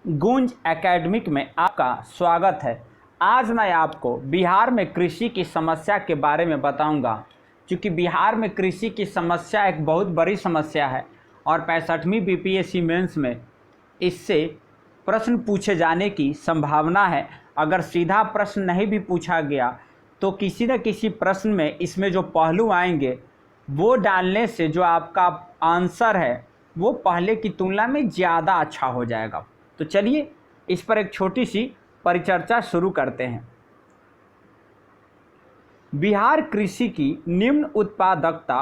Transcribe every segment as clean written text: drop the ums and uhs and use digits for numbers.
गूंज एकेडमिक में आपका स्वागत है। आज मैं आपको बिहार में कृषि की समस्या के बारे में बताऊंगा। क्योंकि बिहार में कृषि की समस्या एक बहुत बड़ी समस्या है और 65वीं बीपीएससी मेंस में इससे प्रश्न पूछे जाने की संभावना है। अगर सीधा प्रश्न नहीं भी पूछा गया तो किसी न किसी प्रश्न में इसमें जो पहलू आएंगे वो डालने से जो आपका आंसर है वो पहले की तुलना में ज़्यादा अच्छा हो जाएगा। तो चलिए इस पर एक छोटी सी परिचर्चा शुरू करते हैं। बिहार कृषि की निम्न उत्पादकता,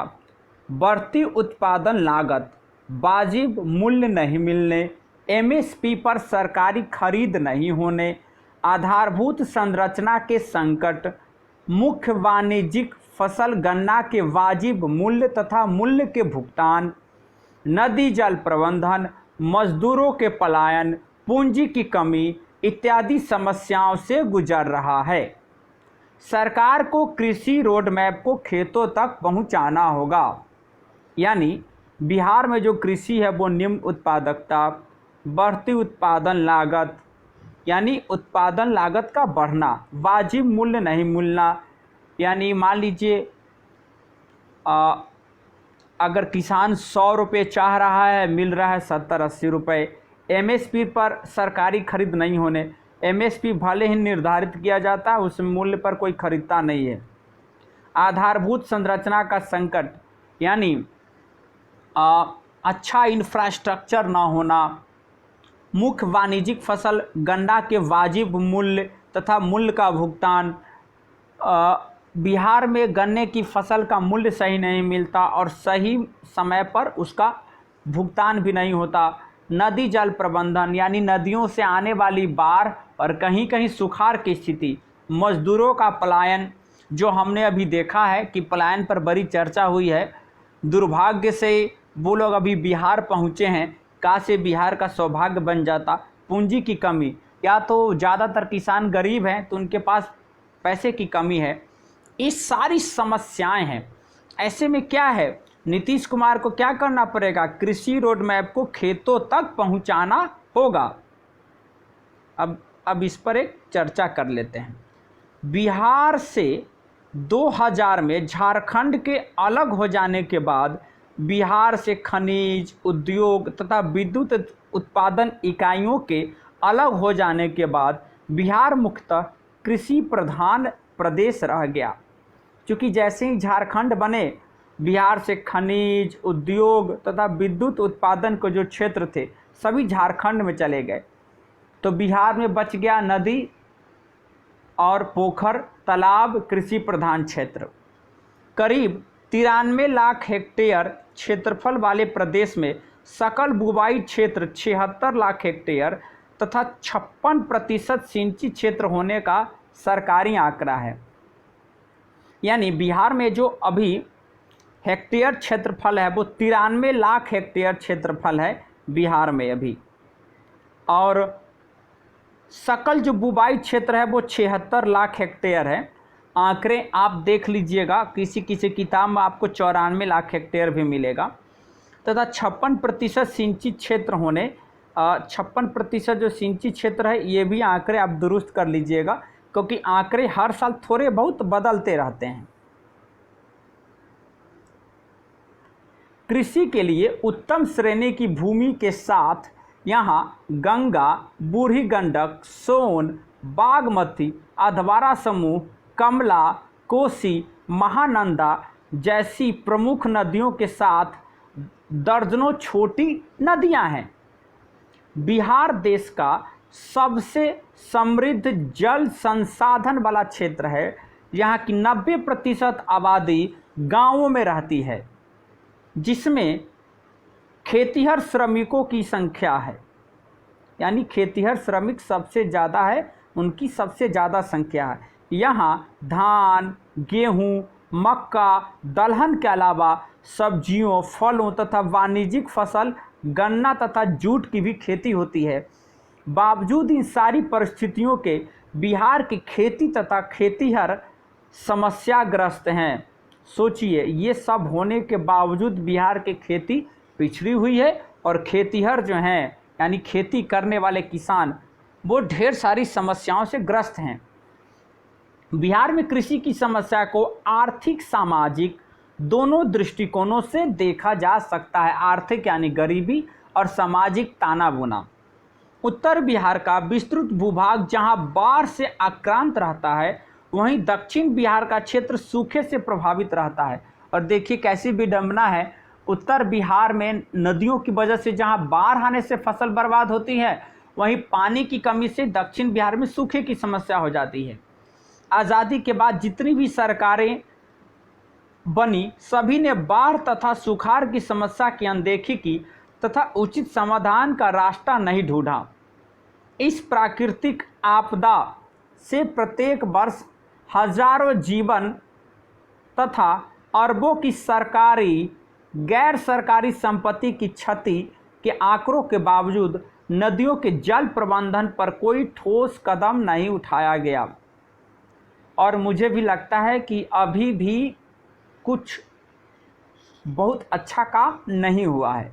बढ़ती उत्पादन लागत, वाजिब मूल्य नहीं मिलने, एमएसपी पर सरकारी खरीद नहीं होने, आधारभूत संरचना के संकट, मुख्य वाणिज्यिक फसल गन्ना के वाजिब मूल्य तथा मूल्य के भुगतान, नदी जल प्रबंधन, मजदूरों के पलायन, पूंजी की कमी इत्यादि समस्याओं से गुजर रहा है। सरकार को कृषि रोड मैप को खेतों तक पहुंचाना होगा। यानी बिहार में जो कृषि है वो निम्न उत्पादकता, बढ़ती उत्पादन लागत यानी उत्पादन लागत का बढ़ना, वाजिब मूल्य नहीं मिलना, यानी मान लीजिए अगर किसान 100 रुपये चाह रहा है मिल रहा है 70-80 रुपये। एमएसपी पर सरकारी खरीद नहीं होने, एमएसपी भले ही निर्धारित किया जाता है उस मूल्य पर कोई खरीदता नहीं है। आधारभूत संरचना का संकट यानी अच्छा इंफ्रास्ट्रक्चर ना होना, मुख्य वाणिज्यिक फसल गन्ना के वाजिब मूल्य तथा मूल्य का भुगतान, बिहार में गन्ने की फसल का मूल्य सही नहीं मिलता और सही समय पर उसका भुगतान भी नहीं होता। नदी जल प्रबंधन यानी नदियों से आने वाली बाढ़ और कहीं कहीं सुखाड़ की स्थिति, मजदूरों का पलायन जो हमने अभी देखा है कि पलायन पर बड़ी चर्चा हुई है। दुर्भाग्य से वो लोग अभी बिहार पहुँचे हैं, काश से बिहार का सौभाग्य बन जाता। पूंजी की कमी, या तो ज़्यादातर किसान गरीब हैं तो उनके पास पैसे की कमी है। ये सारी समस्याएं हैं। ऐसे में क्या है, नीतीश कुमार को क्या करना पड़ेगा, कृषि रोड मैप को खेतों तक पहुंचाना होगा। अब इस पर एक चर्चा कर लेते हैं। बिहार से 2000 में झारखंड के अलग हो जाने के बाद बिहार से खनिज उद्योग तथा विद्युत उत्पादन इकाइयों के अलग हो जाने के बाद बिहार मुख्यतः कृषि प्रधान प्रदेश रह गया। क्योंकि जैसे ही झारखंड बने बिहार से खनिज उद्योग तथा विद्युत उत्पादन के जो क्षेत्र थे सभी झारखंड में चले गए। तो बिहार में बच गया नदी और पोखर तालाब कृषि प्रधान क्षेत्र। करीब 93 लाख हेक्टेयर क्षेत्रफल वाले प्रदेश में सकल बुवाई क्षेत्र 76 लाख हेक्टेयर तथा 56% सिंचित क्षेत्र होने का सरकारी आंकड़ा है। यानी बिहार में जो अभी हेक्टेयर क्षेत्रफल है वो 93 लाख हेक्टेयर क्षेत्रफल है बिहार में अभी, और सकल जो बुवाई क्षेत्र है वो 76 लाख हेक्टेयर है। आंकड़े आप देख लीजिएगा, किसी किसी किताब में आपको 94 लाख हेक्टेयर भी मिलेगा। तथा 56% सिंचित क्षेत्र होने, 56% जो सिंचित क्षेत्र है ये भी आंकड़े आप दुरुस्त कर लीजिएगा, क्योंकि आंकड़े हर साल थोड़े बहुत बदलते रहते हैं। कृषि के लिए उत्तम श्रेणी की भूमि के साथ यहाँ गंगा, बूढ़ी गंडक, सोन, बागमती, अधवारा समूह, कमला, कोसी, महानंदा जैसी प्रमुख नदियों के साथ दर्जनों छोटी नदियां हैं। बिहार देश का सबसे समृद्ध जल संसाधन वाला क्षेत्र है। यहाँ की 90% आबादी गांवों में रहती है, जिसमें खेतिहर श्रमिकों की संख्या है। यानी खेतिहर श्रमिक सबसे ज़्यादा है, उनकी सबसे ज़्यादा संख्या है। यहाँ धान, गेहूँ, मक्का, दलहन के अलावा सब्जियों, फलों तथा वाणिज्यिक फसल गन्ना तथा जूट की भी खेती होती है। बावजूद इन सारी परिस्थितियों के बिहार की खेती तथा खेतिहर समस्याग्रस्त हैं। सोचिए, ये सब होने के बावजूद बिहार की खेती पिछड़ी हुई है और खेतिहर जो हैं यानी खेती करने वाले किसान, वो ढेर सारी समस्याओं से ग्रस्त हैं। बिहार में कृषि की समस्या को आर्थिक सामाजिक दोनों दृष्टिकोणों से देखा जा सकता है। आर्थिक यानी गरीबी और सामाजिक ताना बुना। उत्तर बिहार का विस्तृत भूभाग जहां बाढ़ से आक्रांत रहता है, वहीं दक्षिण बिहार का क्षेत्र सूखे से प्रभावित रहता है। और देखिए कैसी विडंबना है, उत्तर बिहार में नदियों की वजह से जहां बाढ़ आने से फसल बर्बाद होती है, वहीं पानी की कमी से दक्षिण बिहार में सूखे की समस्या हो जाती है। आज़ादी के बाद जितनी भी सरकारें बनी, सभी ने बाढ़ तथा सुखाड़ की समस्या की अनदेखी की तथा उचित समाधान का रास्ता नहीं ढूंढा। इस प्राकृतिक आपदा से प्रत्येक वर्ष हजारों जीवन तथा अरबों की सरकारी गैर सरकारी संपत्ति की क्षति के आंकड़ों के बावजूद नदियों के जल प्रबंधन पर कोई ठोस कदम नहीं उठाया गया। और मुझे भी लगता है कि अभी भी कुछ बहुत अच्छा काम नहीं हुआ है।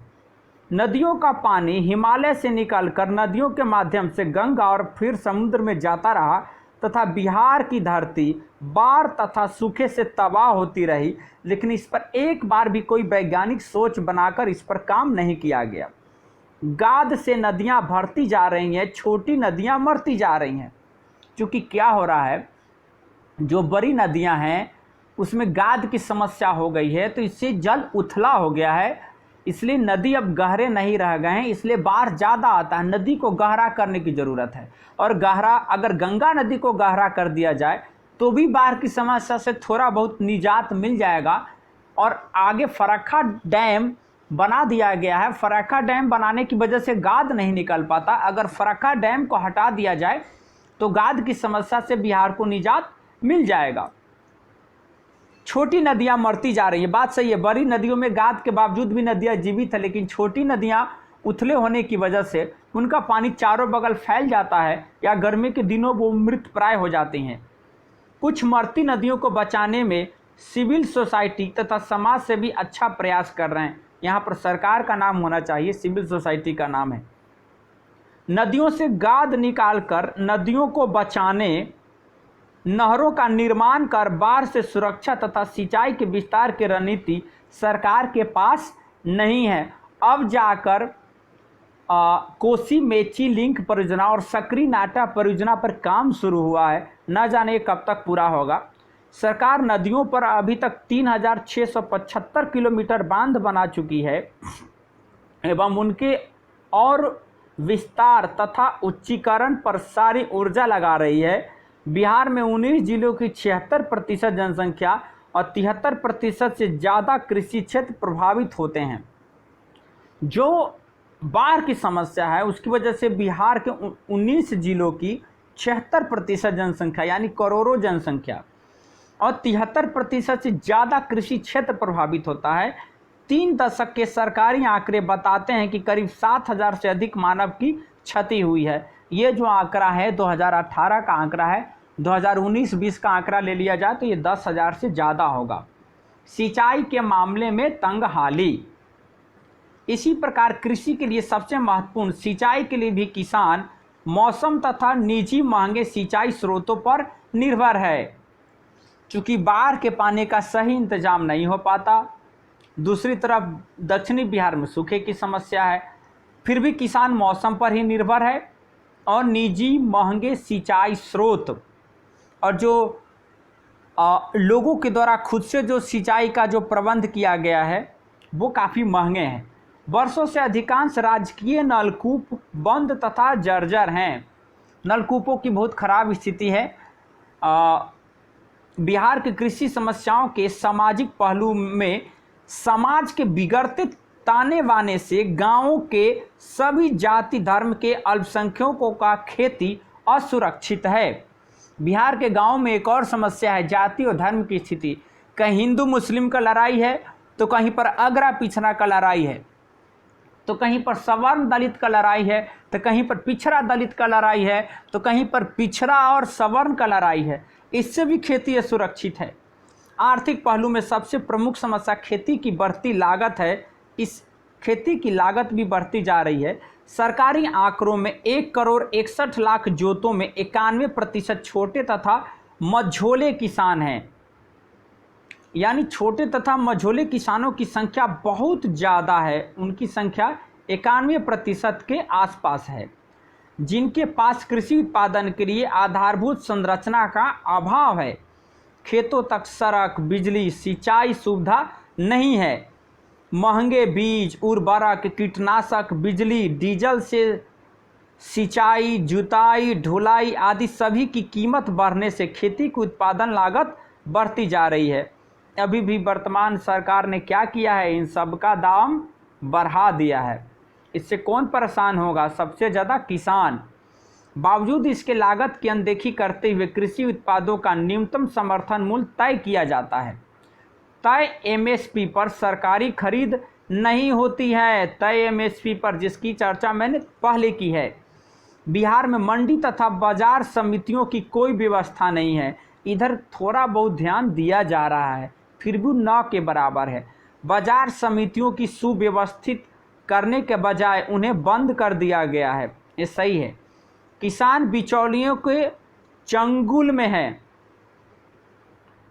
नदियों का पानी हिमालय से निकलकर नदियों के माध्यम से गंगा और फिर समुद्र में जाता रहा तथा बिहार की धरती बाढ़ तथा सूखे से तबाह होती रही, लेकिन इस पर एक बार भी कोई वैज्ञानिक सोच बनाकर इस पर काम नहीं किया गया। गाद से नदियां भरती जा रही हैं, छोटी नदियां मरती जा रही हैं। क्योंकि क्या हो रहा है, जो बड़ी नदियां हैं उसमें गाद की समस्या हो गई है, तो इससे जल उथला हो गया है, इसलिए नदी अब गहरे नहीं रह गए हैं, इसलिए बाढ़ ज़्यादा आता है। नदी को गहरा करने की ज़रूरत है। और गहरा अगर गंगा नदी को गहरा कर दिया जाए तो भी बाढ़ की समस्या से थोड़ा बहुत निजात मिल जाएगा। और आगे फरक्का डैम बना दिया गया है। फरक्का डैम बनाने की वजह से गाद नहीं निकल पाता। अगर फरक्का डैम को हटा दिया जाए तो गाद की समस्या से बिहार को निजात मिल जाएगा। छोटी नदियां मरती जा रही हैं, बात सही है। बड़ी नदियों में गाद के बावजूद भी नदियां जीवित है, लेकिन छोटी नदियां उथले होने की वजह से उनका पानी चारों बगल फैल जाता है या गर्मी के दिनों वो मृत प्राय हो जाती हैं। कुछ मरती नदियों को बचाने में सिविल सोसाइटी तथा समाज से भी अच्छा प्रयास कर रहे हैं। यहाँ पर सरकार का नाम होना चाहिए, सिविल सोसाइटी का नाम है। नदियों से गाद निकालकर नदियों को बचाने, नहरों का निर्माण कर बाढ़ से सुरक्षा तथा सिंचाई के विस्तार की रणनीति सरकार के पास नहीं है। अब जाकर कोसी मेची लिंक परियोजना और सकरी नाटा परियोजना पर काम शुरू हुआ है, न जाने कब तक पूरा होगा। सरकार नदियों पर अभी तक 3675 किलोमीटर बांध बना चुकी है एवं उनके और विस्तार तथा उच्चीकरण पर सारी ऊर्जा लगा रही है। बिहार में 19 जिलों की 76% जनसंख्या और 73% से ज़्यादा कृषि क्षेत्र प्रभावित होते हैं। जो बाढ़ की समस्या है उसकी वजह से बिहार के 19 जिलों की 76% जनसंख्या यानी करोड़ों जनसंख्या और 73% से ज़्यादा कृषि क्षेत्र प्रभावित होता है। 3 दशक के सरकारी आंकड़े बताते हैं कि करीब 7000 से अधिक मानव की क्षति हुई है। ये जो आंकड़ा है 2018 का आंकड़ा है, 2019-20 का आंकड़ा ले लिया जाए तो ये 10,000 से ज़्यादा होगा। सिंचाई के मामले में तंगहाली। इसी प्रकार कृषि के लिए सबसे महत्वपूर्ण सिंचाई के लिए भी किसान मौसम तथा निजी महंगे सिंचाई स्रोतों पर निर्भर है। चूँकि बाढ़ के पानी का सही इंतजाम नहीं हो पाता, दूसरी तरफ दक्षिणी बिहार में सूखे की समस्या है, फिर भी किसान मौसम पर ही निर्भर है और निजी महंगे सिंचाई स्रोत और जो लोगों के द्वारा खुद से जो सिंचाई का जो प्रबंध किया गया है वो काफ़ी महंगे हैं। वर्षों से अधिकांश राजकीय नलकूप बंद तथा जर्जर हैं। नलकूपों की बहुत खराब स्थिति है। बिहार की कृषि समस्याओं के सामाजिक पहलू में समाज के बिगड़ते ताने बाने से गांवों के सभी जाति धर्म के अल्पसंख्यकों का खेती असुरक्षित है। बिहार के गांवों में एक और समस्या है जाति और धर्म की स्थिति। कहीं हिंदू मुस्लिम का लड़ाई है तो कहीं पर अग्रा पिछड़ा का लड़ाई है, तो कहीं पर सवर्ण दलित का लड़ाई है, तो कहीं पर पिछड़ा दलित का लड़ाई है, तो कहीं पर पिछड़ा और सवर्ण का लड़ाई है। इससे भी खेती असुरक्षित है। आर्थिक पहलू में सबसे प्रमुख समस्या खेती की बढ़ती लागत है। इस खेती की लागत भी बढ़ती जा रही है। सरकारी आंकड़ों में 1,61,00,000 जोतों में 91% छोटे तथा मझोले किसान हैं। यानी छोटे तथा मझोले किसानों की संख्या बहुत ज़्यादा है, उनकी संख्या 91% के आसपास है, जिनके पास कृषि उत्पादन के लिए आधारभूत संरचना का अभाव है। खेतों तक सड़क, बिजली, सिंचाई सुविधा नहीं है। महंगे बीज, उर्वरक, कीटनाशक, बिजली, डीजल से सिंचाई, जुताई, ढुलाई आदि सभी की कीमत बढ़ने से खेती की उत्पादन लागत बढ़ती जा रही है। अभी भी वर्तमान सरकार ने क्या किया है, इन सब का दाम बढ़ा दिया है। इससे कौन परेशान होगा? सबसे ज़्यादा किसान। बावजूद इसके लागत की अनदेखी करते हुए कृषि उत्पादों का न्यूनतम समर्थन मूल्य तय किया जाता है। तय एमएसपी पर सरकारी खरीद नहीं होती है। तय एमएसपी पर, जिसकी चर्चा मैंने पहले की है। बिहार में मंडी तथा बाजार समितियों की कोई व्यवस्था नहीं है। इधर थोड़ा बहुत ध्यान दिया जा रहा है, फिर भी न के बराबर है। बाजार समितियों की सुव्यवस्थित करने के बजाय उन्हें बंद कर दिया गया है। ये सही है। किसान बिचौलियों के चंगुल में है।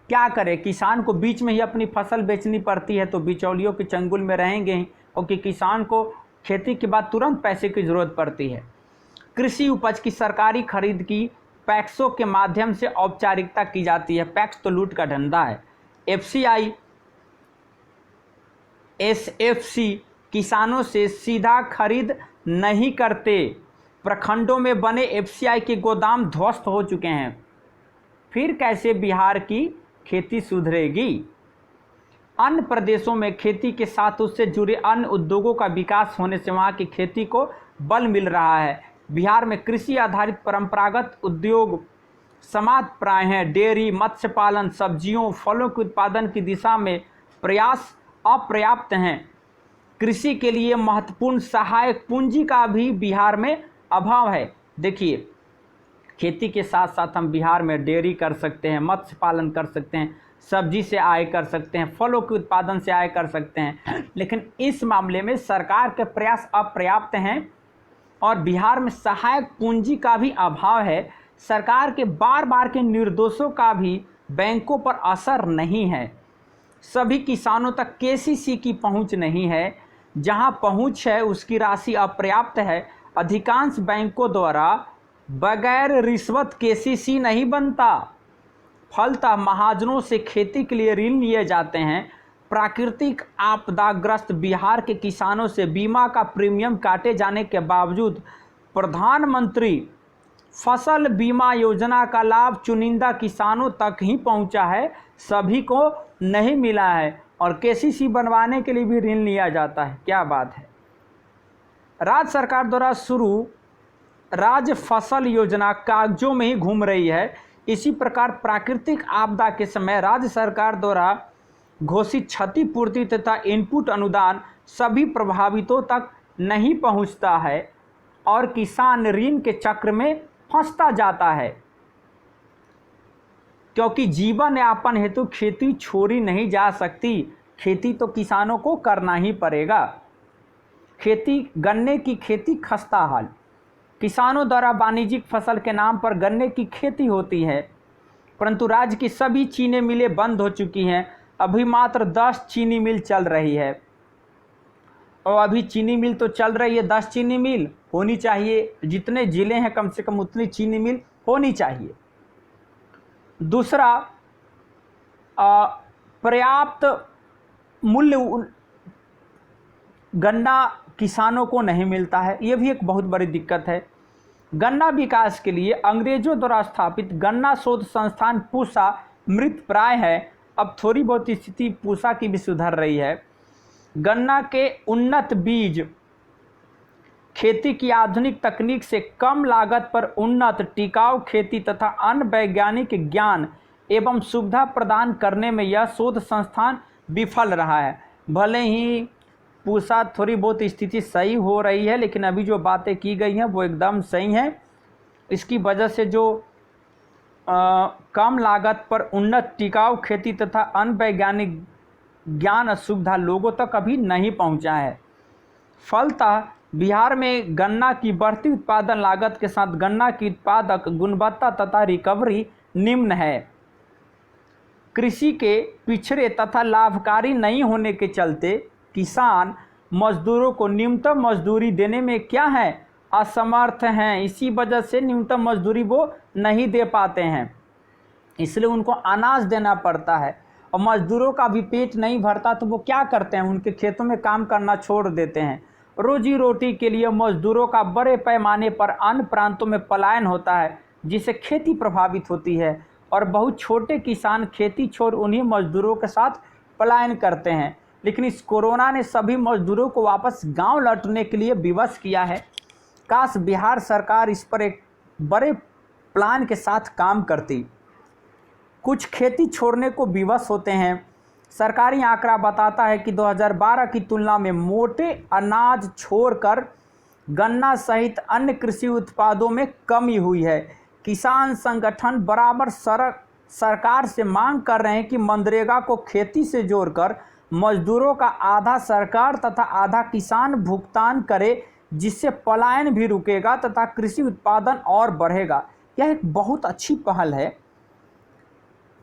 क्या करे, किसान को बीच में ही अपनी फसल बेचनी पड़ती है, तो बिचौलियों के चंगुल में रहेंगे ही, क्योंकि किसान को खेती के बाद तुरंत पैसे की ज़रूरत पड़ती है। कृषि उपज की सरकारी खरीद की पैक्सों के माध्यम से औपचारिकता की जाती है। पैक्स तो लूट का धंधा है। एफसीआई, एसएफसी किसानों से सीधा खरीद नहीं करते। प्रखंडों में बने एफसीआई के गोदाम ध्वस्त हो चुके हैं। फिर कैसे बिहार की खेती सुधरेगी? अन्य प्रदेशों में खेती के साथ उससे जुड़े अन्य उद्योगों का विकास होने से वहाँ की खेती को बल मिल रहा है। बिहार में कृषि आधारित परंपरागत उद्योग समाप्त प्राय हैं। डेयरी, मत्स्य पालन, सब्जियों, फलों के उत्पादन की दिशा में प्रयास अपर्याप्त हैं। कृषि के लिए महत्वपूर्ण सहायक पूंजी का भी बिहार में अभाव है। देखिए, खेती के साथ साथ हम बिहार में डेयरी कर सकते हैं, मत्स्य पालन कर सकते हैं, सब्जी से आय कर सकते हैं, फलों के उत्पादन से आय कर सकते हैं, लेकिन इस मामले में सरकार के प्रयास अपर्याप्त हैं और बिहार में सहायक पूंजी का भी अभाव है। सरकार के बार बार के निर्देशों का भी बैंकों पर असर नहीं है। सभी किसानों तक केसीसी की पहुंच नहीं है। जहां पहुंच है उसकी राशि अपर्याप्त है। अधिकांश बैंकों द्वारा बगैर रिश्वत केसीसी नहीं बनता। फलतः महाजनों से खेती के लिए ऋण लिए जाते हैं। प्राकृतिक आपदाग्रस्त बिहार के किसानों से बीमा का प्रीमियम काटे जाने के बावजूद प्रधानमंत्री फसल बीमा योजना का लाभ चुनिंदा किसानों तक ही पहुंचा है, सभी को नहीं मिला है। और केसीसी बनवाने के लिए भी ऋण लिया जाता है। क्या बात है। राज्य सरकार द्वारा शुरू राज्य फसल योजना कागजों में ही घूम रही है। इसी प्रकार प्राकृतिक आपदा के समय राज्य सरकार द्वारा घोषित क्षतिपूर्ति तथा इनपुट अनुदान सभी प्रभावितों तक नहीं पहुंचता है और किसान ऋण के चक्र में फंसता जाता है, क्योंकि जीवन यापन हेतु खेती छोड़ी नहीं जा सकती। खेती तो किसानों को करना ही पड़ेगा। खेती, गन्ने की खेती खस्ता हाल। किसानों द्वारा वाणिज्यिक फसल के नाम पर गन्ने की खेती होती है, परंतु राज्य की सभी चीनी मिलें बंद हो चुकी हैं। अभी मात्र 10 चीनी मिल चल रही है, और अभी चीनी मिल तो चल रही है, 10 चीनी मिल होनी चाहिए। जितने ज़िले हैं कम से कम उतनी चीनी मिल होनी चाहिए। दूसरा, पर्याप्त मूल्य गन्ना किसानों को नहीं मिलता है। ये भी एक बहुत बड़ी दिक्कत है। गन्ना विकास के लिए अंग्रेजों द्वारा स्थापित गन्ना शोध संस्थान पूसा मृत प्राय है। अब थोड़ी बहुत स्थिति पूसा की भी सुधर रही है। गन्ना के उन्नत बीज, खेती की आधुनिक तकनीक से कम लागत पर उन्नत टिकाऊ खेती तथा अन्य वैज्ञानिक ज्ञान एवं सुविधा प्रदान करने में यह शोध संस्थान विफल रहा है। भले ही पूसा थोड़ी बहुत स्थिति सही हो रही है, लेकिन अभी जो बातें की गई हैं वो एकदम सही हैं। इसकी वजह से जो कम लागत पर उन्नत टिकाऊ खेती तथा अन्य वैज्ञानिक ज्ञान सुविधा लोगों तक अभी नहीं पहुंचा है। फलतः बिहार में गन्ना की बढ़ती उत्पादन लागत के साथ गन्ना की उत्पादक गुणवत्ता तथा रिकवरी निम्न है। कृषि के पिछड़े तथा लाभकारी नहीं होने के चलते किसान मजदूरों को न्यूनतम मजदूरी देने में क्या है, असमर्थ हैं। इसी वजह से न्यूनतम मजदूरी वो नहीं दे पाते हैं, इसलिए उनको अनाज देना पड़ता है। और मजदूरों का भी पेट नहीं भरता तो वो क्या करते हैं, उनके खेतों में काम करना छोड़ देते हैं। रोजी रोटी के लिए मजदूरों का बड़े पैमाने पर अन्य प्रांतों में पलायन होता है, जिससे खेती प्रभावित होती है और बहुत छोटे किसान खेती छोड़ उन्हीं मजदूरों के साथ पलायन करते हैं। लेकिन इस कोरोना ने सभी मजदूरों को वापस गांव लौटने के लिए विवश किया है। काश बिहार सरकार इस पर एक बड़े प्लान के साथ काम करती। कुछ खेती छोड़ने को विवश होते हैं। सरकारी आंकड़ा बताता है कि 2012 की तुलना में मोटे अनाज छोड़कर गन्ना सहित अन्य कृषि उत्पादों में कमी हुई है। किसान संगठन बराबर सरकार से मांग कर रहे हैं कि मनरेगा को खेती से जोड़कर मजदूरों का आधा सरकार तथा आधा किसान भुगतान करे, जिससे पलायन भी रुकेगा तथा कृषि उत्पादन और बढ़ेगा। यह एक बहुत अच्छी पहल है।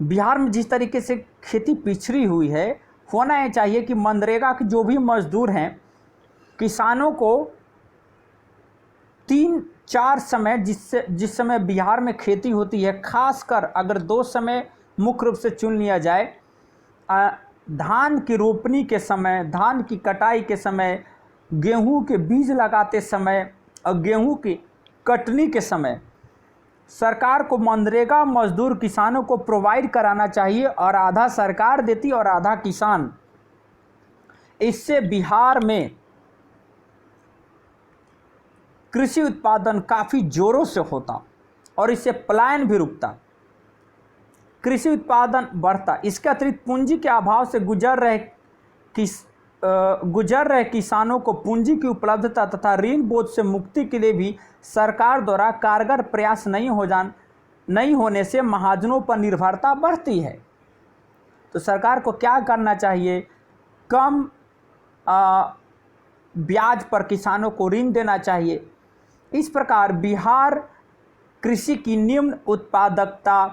बिहार में जिस तरीके से खेती पिछड़ी हुई है, होना ये चाहिए कि मनरेगा के जो भी मजदूर हैं, किसानों को 3-4 समय जिस समय बिहार में खेती होती है, खासकर अगर 2 समय मुख्य रूप से चुन लिया जाए, धान की रोपनी के समय, धान की कटाई के समय, गेहूं के बीज लगाते समय और गेहूं की कटनी के समय सरकार को मनरेगा मजदूर किसानों को प्रोवाइड कराना चाहिए और आधा सरकार देती और आधा किसान। इससे बिहार में कृषि उत्पादन काफ़ी जोरों से होता और इससे पलायन भी रुकता, कृषि उत्पादन बढ़ता। इसके अतिरिक्त पूंजी के अभाव से गुजर रहे किसानों को पूंजी की उपलब्धता तथा ऋण बोझ से मुक्ति के लिए भी सरकार द्वारा कारगर प्रयास नहीं होने से महाजनों पर निर्भरता बढ़ती है। तो सरकार को क्या करना चाहिए, कम ब्याज पर किसानों को ऋण देना चाहिए। इस प्रकार बिहार कृषि की निम्न उत्पादकता,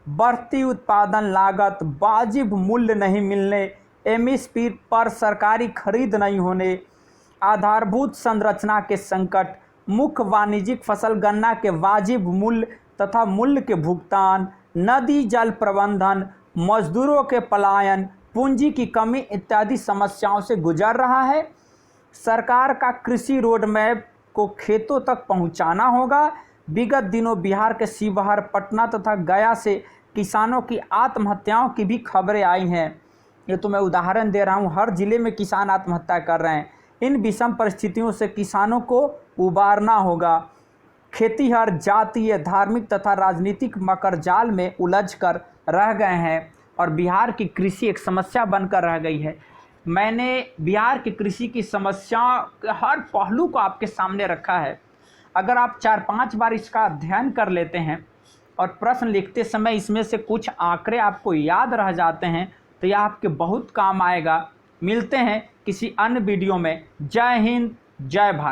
बढ़ती उत्पादन लागत, वाजिब मूल्य नहीं मिलने, एमएसपी पर सरकारी खरीद नहीं होने, आधारभूत संरचना के संकट, मुख्य वाणिज्यिक फसल गन्ना के वाजिब मूल्य तथा मूल्य के भुगतान, नदी जल प्रबंधन, मजदूरों के पलायन, पूंजी की कमी इत्यादि समस्याओं से गुजर रहा है। सरकार का कृषि रोड मैप को खेतों तक पहुंचाना होगा। विगत दिनों बिहार के शिवहर, पटना तथा गया से किसानों की आत्महत्याओं की भी खबरें आई हैं। ये तो मैं उदाहरण दे रहा हूँ, हर जिले में किसान आत्महत्या कर रहे हैं। इन विषम परिस्थितियों से किसानों को उबारना होगा। खेतीहर जातीय, धार्मिक तथा राजनीतिक मकरजाल में उलझकर रह गए हैं और बिहार की कृषि एक समस्या बनकर रह गई है। मैंने बिहार की कृषि की समस्या के हर पहलू को आपके सामने रखा है। अगर आप 4-5 बार इसका अध्ययन कर लेते हैं और प्रश्न लिखते समय इसमें से कुछ आंकड़े आपको याद रह जाते हैं तो यह आपके बहुत काम आएगा। मिलते हैं किसी अन्य वीडियो में। जय हिंद, जय भारत।